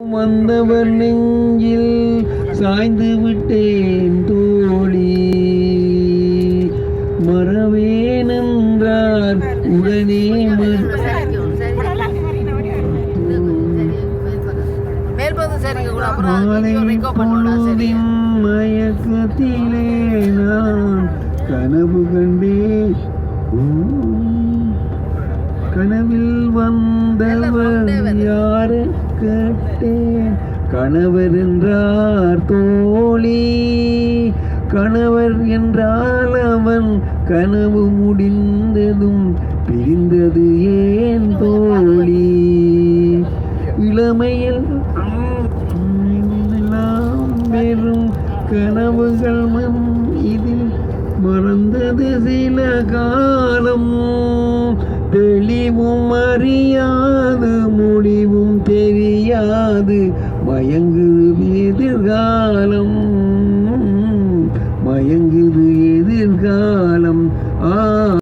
வந்தவர் நெஞ்சில் சாய்ந்து விட்டேன் தோழி, மறவேனென்றார் உடனே பொழுதின் மயக்கத்திலே நான் கனவு கண்டேன். கனவில் வந்தவர் யாரு கேட்டேன், கணவர் என்றார் தோழி. கணவர் என்றால் அவன் கனவு முடிந்ததும் பிரிந்தது ஏன் தோழி? இளமையில் வெறும் கனவுகள் இதில் மறந்தது சில காலம். தெளிவும் அறியாது முடிவும் தெரியாது மயங்குது எதிர்காலம், மயங்குது எதிர்காலம்.